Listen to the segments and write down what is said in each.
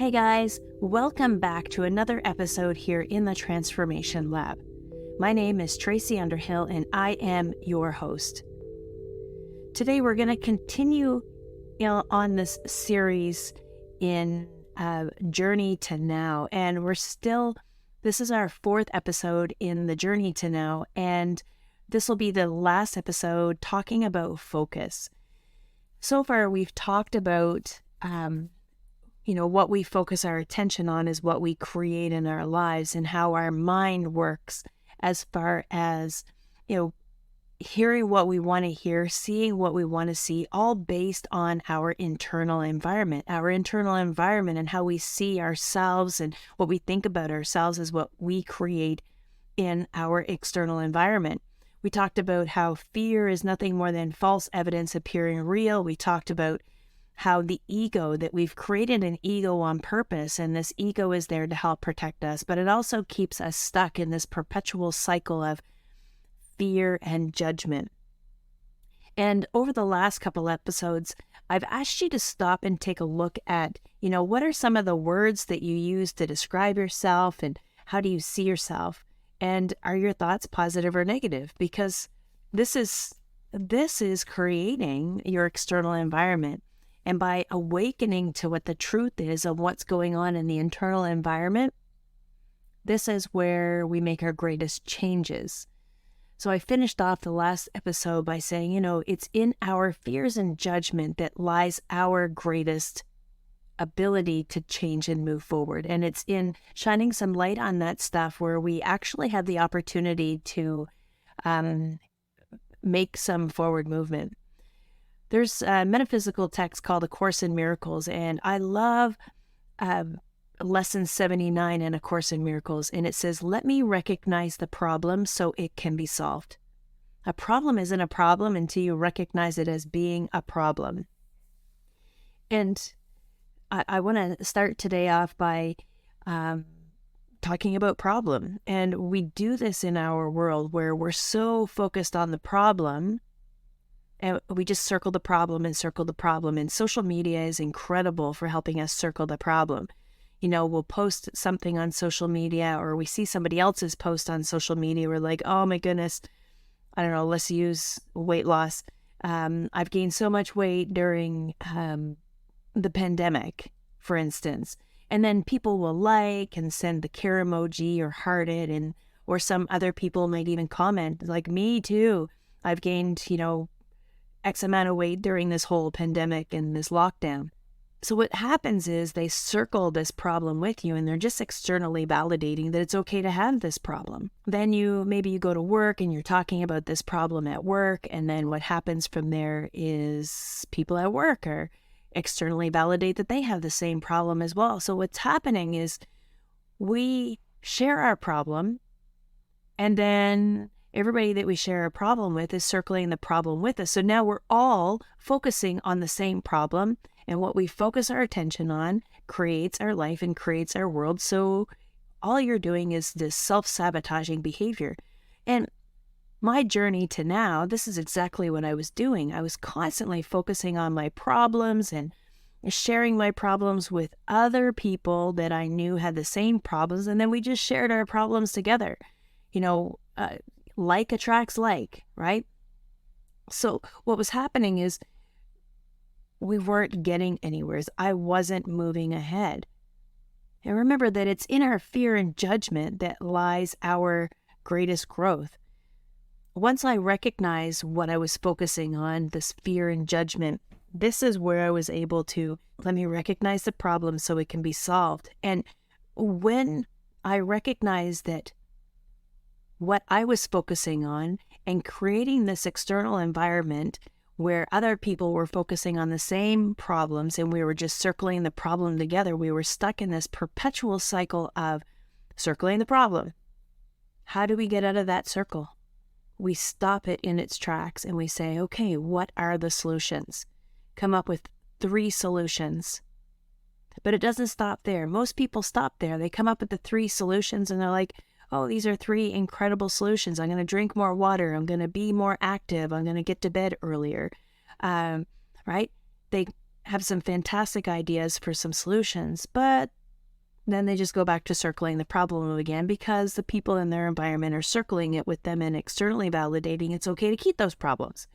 Hey guys, welcome back to another episode here in the Transformation Lab. My name is Tracy Underhill and I am your host. Today we're going to continue on this series in Journey to Now, and this is our fourth episode in the Journey to Now, and this will be the last episode talking about focus. So far we've talked about what we focus our attention on is what we create in our lives, and how our mind works as far as, hearing what we want to hear, seeing what we want to see, all based on our internal environment. Our internal environment and how we see ourselves and what we think about ourselves is what we create in our external environment. We talked about how fear is nothing more than false evidence appearing real. We talked about how the ego, that we've created an ego on purpose, and this ego is there to help protect us, but it also keeps us stuck in this perpetual cycle of fear and judgment. And over the last couple episodes, I've asked you to stop and take a look at, what are some of the words that you use to describe yourself, and how do you see yourself? And are your thoughts positive or negative? Because this is creating your external environment. And by awakening to what the truth is of what's going on in the internal environment, this is where we make our greatest changes. So I finished off the last episode by saying, it's in our fears and judgment that lies our greatest ability to change and move forward. And it's in shining some light on that stuff where we actually have the opportunity to make some forward movement. There's a metaphysical text called A Course in Miracles, and I love lesson 79 in A Course in Miracles, and it says, "Let me recognize the problem so it can be solved." A problem isn't a problem until you recognize it as being a problem. And I want to start today off by talking about problem. And we do this in our world where we're so focused on the problem, and we just circle the problem and circle the problem. And social media is incredible for helping us circle the problem. We'll post something on social media, or we see somebody else's post on social media. We're like, oh my goodness, I don't know, let's use weight loss. I've gained so much weight during the pandemic, for instance. And then people will like and send the care emoji or heart it, or some other people might even comment like, me too. I've gained, X amount of weight during this whole pandemic and this lockdown. So what happens is they circle this problem with you, and they're just externally validating that it's okay to have this problem. Then maybe you go to work and you're talking about this problem at work, and then what happens from there is people at work are externally validate that they have the same problem as well. So what's happening is we share our problem, and then everybody that we share a problem with is circling the problem with us. So now we're all focusing on the same problem, and what we focus our attention on creates our life and creates our world. So all you're doing is this self-sabotaging behavior. And my journey to now, this is exactly what I was doing. I was constantly focusing on my problems and sharing my problems with other people that I knew had the same problems. And then we just shared our problems together. Like attracts like, right? So what was happening is we weren't getting anywhere. I wasn't moving ahead. And remember that it's in our fear and judgment that lies our greatest growth. Once I recognized what I was focusing on, this fear and judgment, this is where I was able to let me recognize the problem so it can be solved. And when I recognized that what I was focusing on and creating this external environment where other people were focusing on the same problems and we were just circling the problem together, we were stuck in this perpetual cycle of circling the problem. How do we get out of that circle? We stop it in its tracks and we say, okay, what are the solutions? Come up with 3 solutions. But it doesn't stop there. Most people stop there. They come up with the 3 solutions and they're like, oh, these are 3 incredible solutions. I'm going to drink more water. I'm going to be more active. I'm going to get to bed earlier. Right? They have some fantastic ideas for some solutions, but then they just go back to circling the problem again because the people in their environment are circling it with them and externally validating it's okay to keep those problems.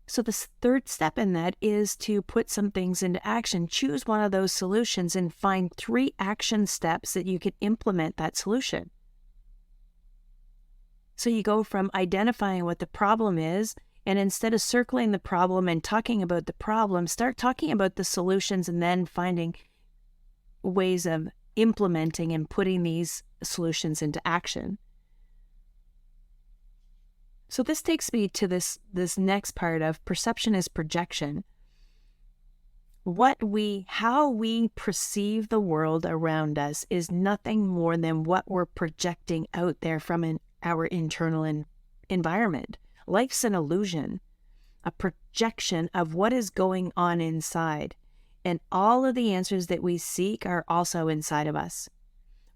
So the third step in that is to put some things into action. Choose one of those solutions and find 3 action steps that you can implement that solution. So you go from identifying what the problem is, and instead of circling the problem and talking about the problem, start talking about the solutions and then finding ways of implementing and putting these solutions into action. So this takes me to this next part of perception is projection. How we perceive the world around us is nothing more than what we're projecting out there from our internal environment. Life's an illusion, a projection of what is going on inside. And all of the answers that we seek are also inside of us.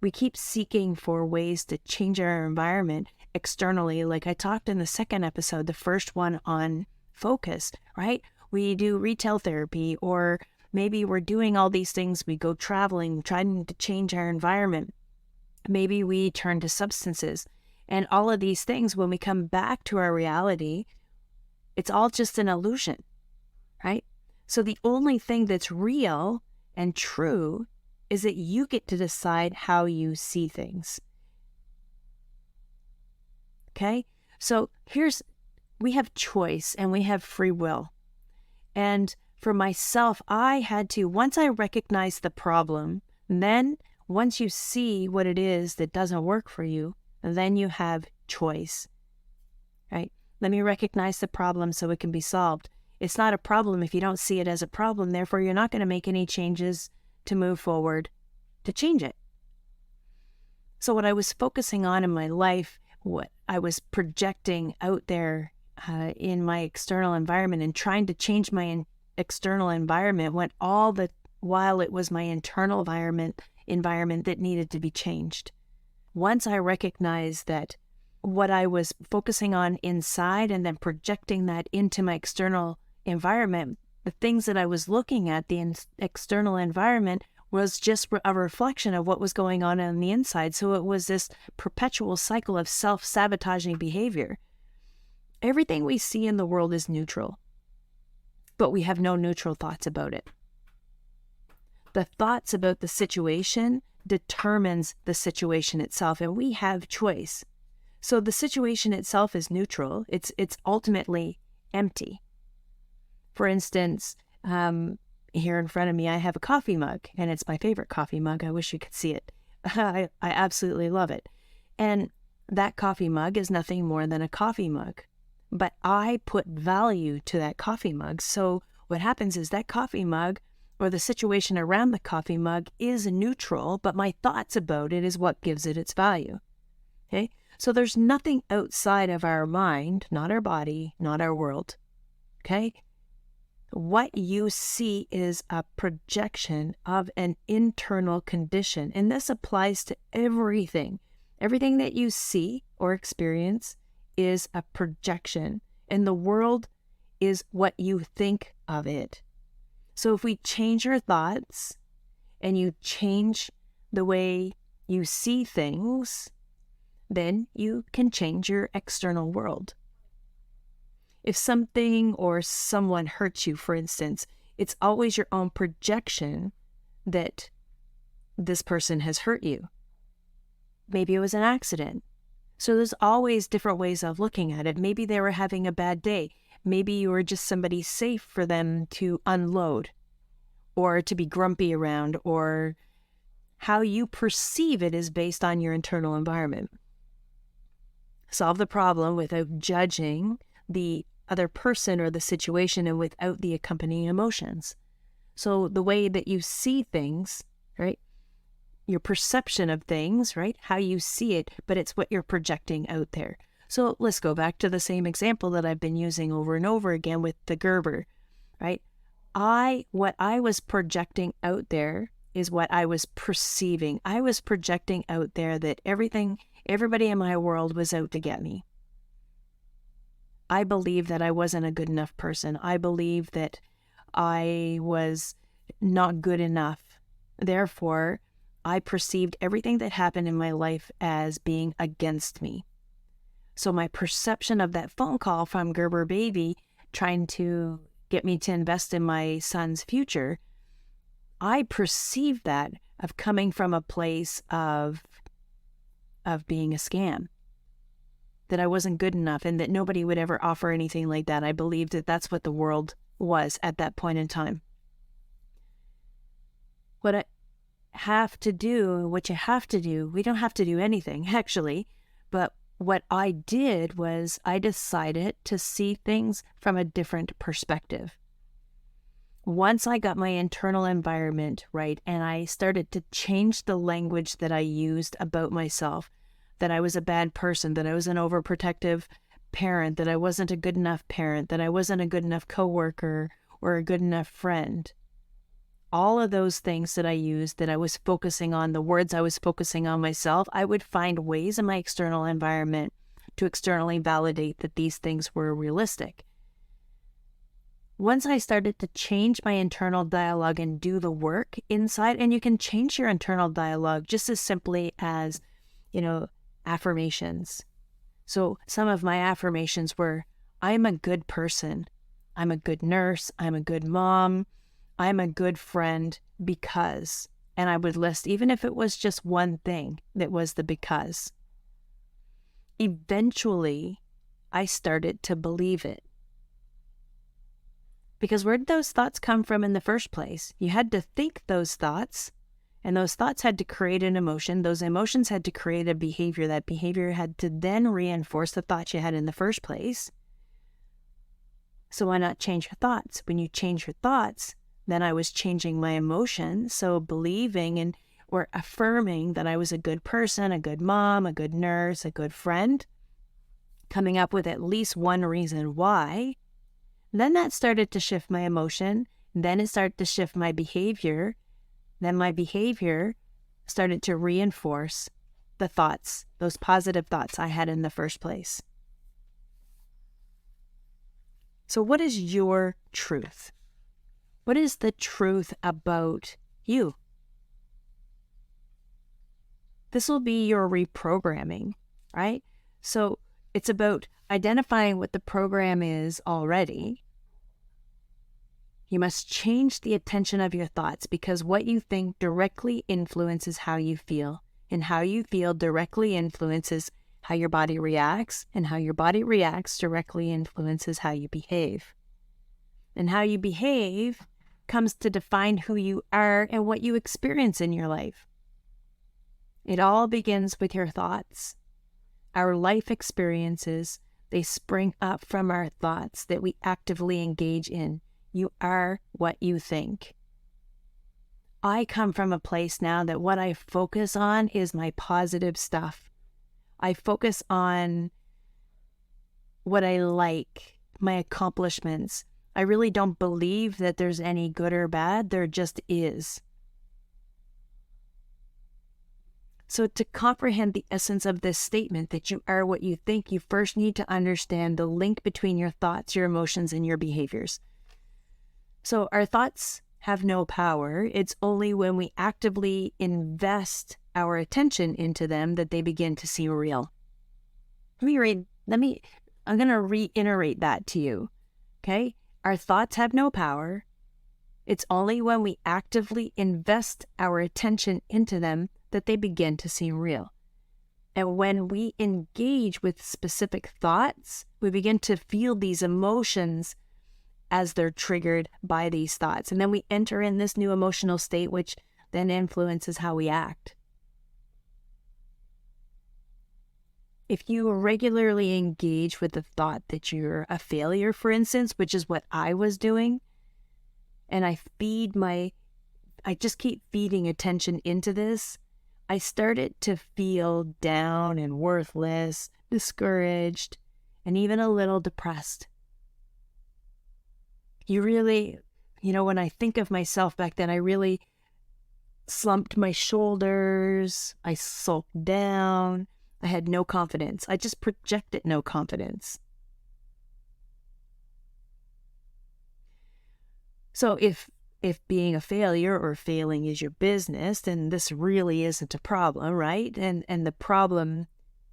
We keep seeking for ways to change our environment externally, like I talked in the second episode, the first one on focus, right? We do retail therapy, or maybe we're doing all these things. We go traveling, trying to change our environment. Maybe we turn to substances. And all of these things, when we come back to our reality, it's all just an illusion, right? So the only thing that's real and true is that you get to decide how you see things. Okay? So we have choice and we have free will. And for myself, I had to, once I recognized the problem, then once you see what it is that doesn't work for you, then you have choice, right? Let me recognize the problem so it can be solved. It's not a problem if you don't see it as a problem. Therefore, you're not going to make any changes to move forward to change it. So what I was focusing on in my life, what I was projecting out there in my external environment and trying to change my external environment while it was my internal environment that needed to be changed. Once I recognized that what I was focusing on inside and then projecting that into my external environment, the things that I was looking at, the external environment, was just a reflection of what was going on the inside. So it was this perpetual cycle of self-sabotaging behavior. Everything we see in the world is neutral, but we have no neutral thoughts about it. The thoughts about the situation determines the situation itself, and we have choice. So the situation itself is neutral. It's ultimately empty. For instance, here in front of me, I have a coffee mug, and it's my favorite coffee mug. I wish you could see it. I absolutely love it. And that coffee mug is nothing more than a coffee mug. But I put value to that coffee mug. So what happens is that coffee mug, or the situation around the coffee mug, is neutral, but my thoughts about it is what gives it its value. Okay? So there's nothing outside of our mind, not our body, not our world. Okay? What you see is a projection of an internal condition. And this applies to everything. Everything that you see or experience is a projection. And the world is what you think of it. So if we change our thoughts and you change the way you see things, then you can change your external world. If something or someone hurts you, for instance, it's always your own projection that this person has hurt you. Maybe it was an accident. So there's always different ways of looking at it. Maybe they were having a bad day. Maybe you were just somebody safe for them to unload or to be grumpy around, or how you perceive it is based on your internal environment. Solve the problem without judging the other person or the situation and without the accompanying emotions. So the way that you see things, right? Your perception of things, right? How you see it, but it's what you're projecting out there. So let's go back to the same example that I've been using over and over again with the Gerber, right? What I was projecting out there is what I was perceiving. I was projecting out there that everybody in my world was out to get me. I believed that I wasn't a good enough person. I believed that I was not good enough, Therefore, I perceived everything that happened in my life as being against me. So my perception of that phone call from Gerber Baby trying to get me to invest in my son's future, I perceived that of coming from a place of being a scam, that I wasn't good enough and that nobody would ever offer anything like that. I believed that that's what the world was at that point in time. What you have to do, we don't have to do anything actually, but what I did was I decided to see things from a different perspective. Once I got my internal environment right and I started to change the language that I used about myself, that I was a bad person, that I was an overprotective parent, that I wasn't a good enough parent, that I wasn't a good enough coworker or a good enough friend. All of those things that I used, that I was focusing on, the words I was focusing on myself, I would find ways in my external environment to externally validate that these things were realistic. Once I started to change my internal dialogue and do the work inside, and you can change your internal dialogue just as simply as, affirmations. So some of my affirmations were, I'm a good person. I'm a good nurse. I'm a good mom. I'm a good friend because, and I would list, even if it was just one thing that was the because. Eventually, I started to believe it. Because where did those thoughts come from in the first place? You had to think those thoughts, and those thoughts had to create an emotion. Those emotions had to create a behavior. That behavior had to then reinforce the thoughts you had in the first place. So why not change your thoughts? When you change your thoughts, then I was changing my emotions. So believing or affirming that I was a good person, a good mom, a good nurse, a good friend, coming up with at least one reason why. Then that started to shift my emotion. Then it started to shift my behavior. Then my behavior started to reinforce the thoughts, those positive thoughts I had in the first place. So what is your truth? What is the truth about you? This will be your reprogramming, right? So it's about identifying what the program is already. You must change the attention of your thoughts because what you think directly influences how you feel, and how you feel directly influences how your body reacts, and how your body reacts directly influences how you behave. And how you behave comes to define who you are and what you experience in your life. It all begins with your thoughts. Our life experiences, they spring up from our thoughts that we actively engage in. You are what you think. I come from a place now that what I focus on is my positive stuff. I focus on what I like, my accomplishments. I really don't believe that there's any good or bad. There just is. So to comprehend the essence of this statement that you are what you think, you first need to understand the link between your thoughts, your emotions, and your behaviors. So our thoughts have no power. It's only when we actively invest our attention into them that they begin to seem real. I'm going to reiterate that to you. Okay? Our thoughts have no power. It's only when we actively invest our attention into them that they begin to seem real. And when we engage with specific thoughts, we begin to feel these emotions as they're triggered by these thoughts. And then we enter in this new emotional state, which then influences how we act. If you regularly engage with the thought that you're a failure, for instance, which is what I was doing, and I just keep feeding attention into this, I started to feel down and worthless, discouraged, and even a little depressed. When I think of myself back then, I really slumped my shoulders, I sulked down, I had no confidence. I just projected no confidence. So if if being a failure or failing is your business, then this really isn't a problem, right? And the problem,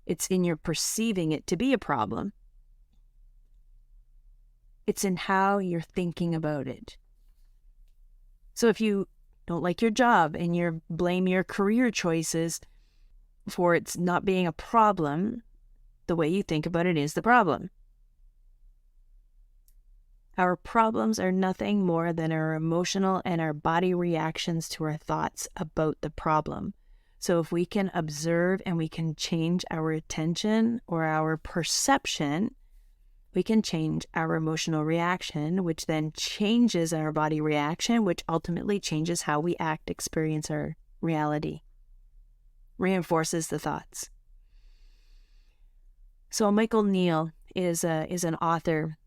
it's in your perceiving it to be a problem. It's in how you're thinking about it. So if you don't like your job and you blame your career choices for it's not being a problem, the way you think about it is the problem. Our problems are nothing more than our emotional and our body reactions to our thoughts about the problem. So if we can observe and we can change our attention or our perception, we can change our emotional reaction, which then changes our body reaction, which ultimately changes how we act, experience our reality, reinforces the thoughts. So Michael Neal is an author,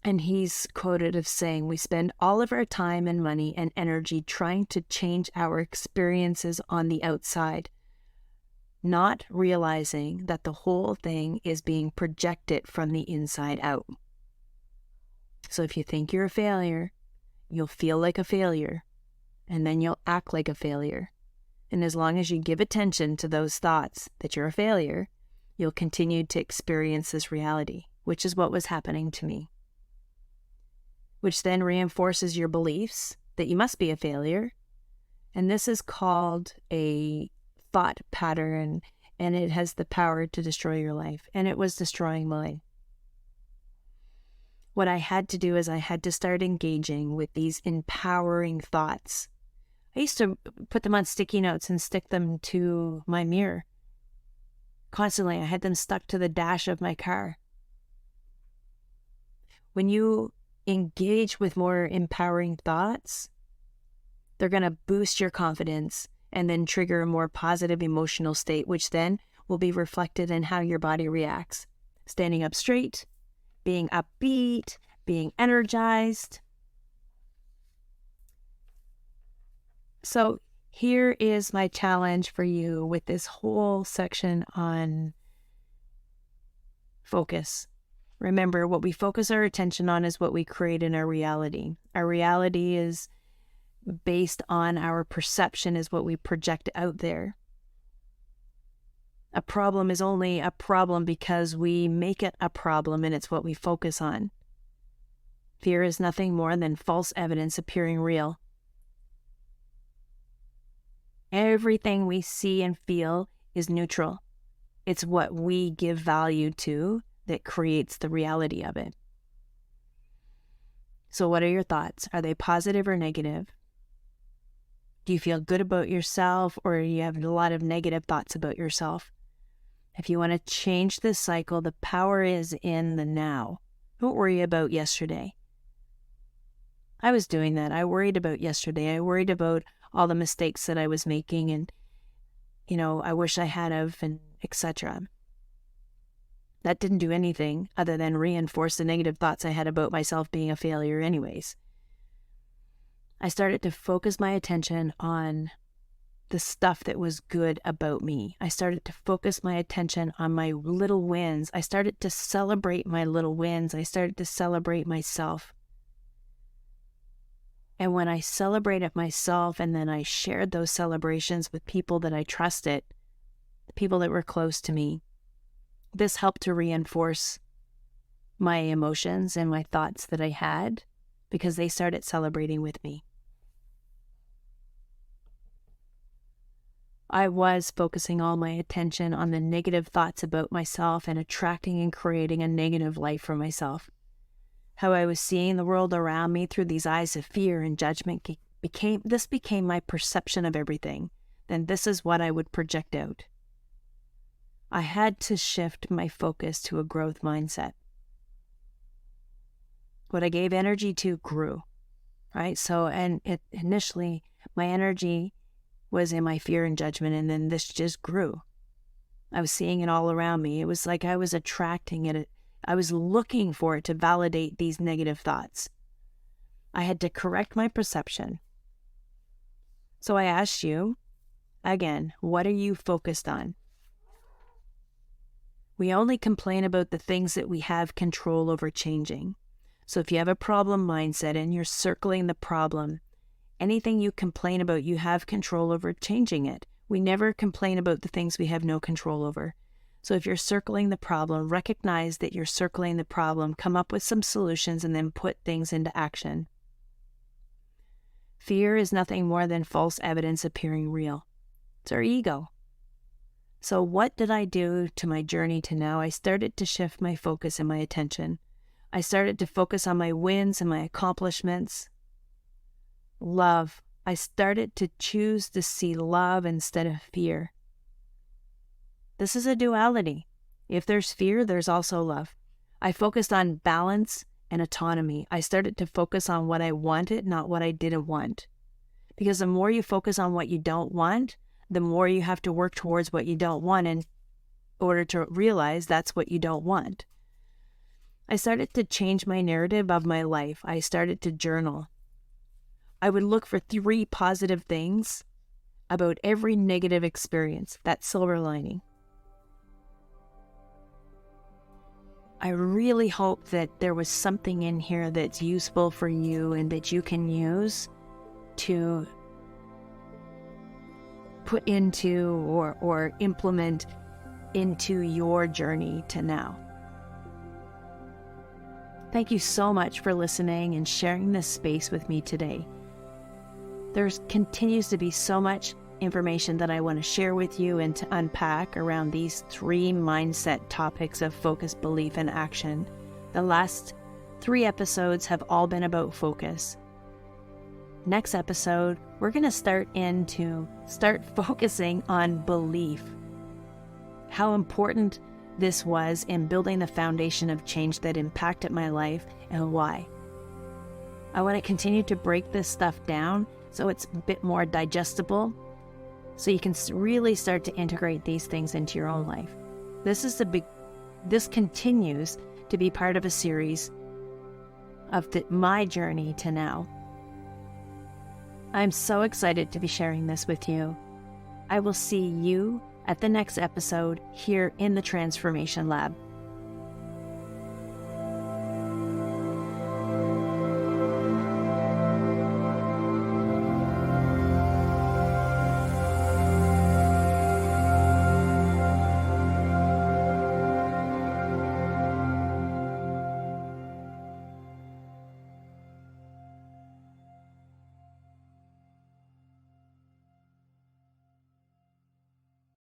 and he's quoted as saying, "We spend all of our time and money and energy trying to change our experiences on the outside, not realizing that the whole thing is being projected from the inside out." So if you think you're a failure, you'll feel like a failure, and then you'll act like a failure. And as long as you give attention to those thoughts that you're a failure, you'll continue to experience this reality, which is what was happening to me, which then reinforces your beliefs that you must be a failure. And this is called a thought pattern, and it has the power to destroy your life. And it was destroying mine. What I had to do is I had to start engaging with these empowering thoughts. I used to put them on sticky notes and stick them to my mirror. Constantly, I had them stuck to the dash of my car. When you engage with more empowering thoughts, they're going to boost your confidence and then trigger a more positive emotional state, which then will be reflected in how your body reacts. Standing up straight, being upbeat, being energized. So here is my challenge for you with this whole section on focus. Remember, what we focus our attention on is what we create in our reality. Our reality is based on our perception, is what we project out there. A problem is only a problem because we make it a problem, and it's what we focus on. Fear is nothing more than false evidence appearing real. Everything we see and feel is neutral. It's what we give value to that creates the reality of it. So what are your thoughts? Are they positive or negative? Do you feel good about yourself, or do you have a lot of negative thoughts about yourself? If you want to change this cycle, the power is in the now. Don't worry about yesterday. I was doing that. I worried about yesterday. I worried about all the mistakes that I was making, and, I wish I had of, and etc. That didn't do anything other than reinforce the negative thoughts I had about myself being a failure anyways. I started to focus my attention on the stuff that was good about me. I started to focus my attention on my little wins. I started to celebrate my little wins. I started to celebrate myself. And when I celebrated myself and then I shared those celebrations with people that I trusted, the people that were close to me, this helped to reinforce my emotions and my thoughts that I had, because they started celebrating with me. I was focusing all my attention on the negative thoughts about myself and attracting and creating a negative life for myself. How I was seeing the world around me through these eyes of fear and judgment became my perception of everything. Then this is what I would project out. I had to shift my focus to a growth mindset. What I gave energy to grew, right? So, initially, my energy was in my fear and judgment, and then this just grew. I was seeing it all around me. It was like I was attracting it. I was looking for it to validate these negative thoughts. I had to correct my perception. So I asked you, again, what are you focused on? We only complain about the things that we have control over changing. So if you have a problem mindset and you're circling the problem, Anything you complain about, you have control over changing it. We never complain about the things we have no control over. So if you're circling the problem, recognize that you're circling the problem, come up with some solutions, and then put things into action. Fear is nothing more than false evidence appearing real. It's our ego. So what did I do to my journey to now? I started to shift my focus and my attention. I started to focus on my wins and my accomplishments. Love. I started to choose to see love instead of fear. This is a duality. If there's fear, there's also love. I focused on balance and autonomy. I started to focus on what I wanted, not what I didn't want. Because the more you focus on what you don't want, the more you have to work towards what you don't want in order to realize that's what you don't want. I started to change my narrative of my life. I started to journal. I would look for 3 positive things about every negative experience, that silver lining. I really hope that there was something in here that's useful for you and that you can use to put into or implement into your journey to now. Thank you so much for listening and sharing this space with me today. There continues to be so much information that I want to share with you and to unpack around these 3 mindset topics of focus, belief, and action. The last 3 episodes have all been about focus. Next episode, we're going to start focusing on belief. How important this was in building the foundation of change that impacted my life and why. I want to continue to break this stuff down so it's a bit more digestible, so you can really start to integrate these things into your own life. This continues to be part of a series of my journey to now. I'm so excited to be sharing this with you. I will see you at the next episode here in the Transformation Lab.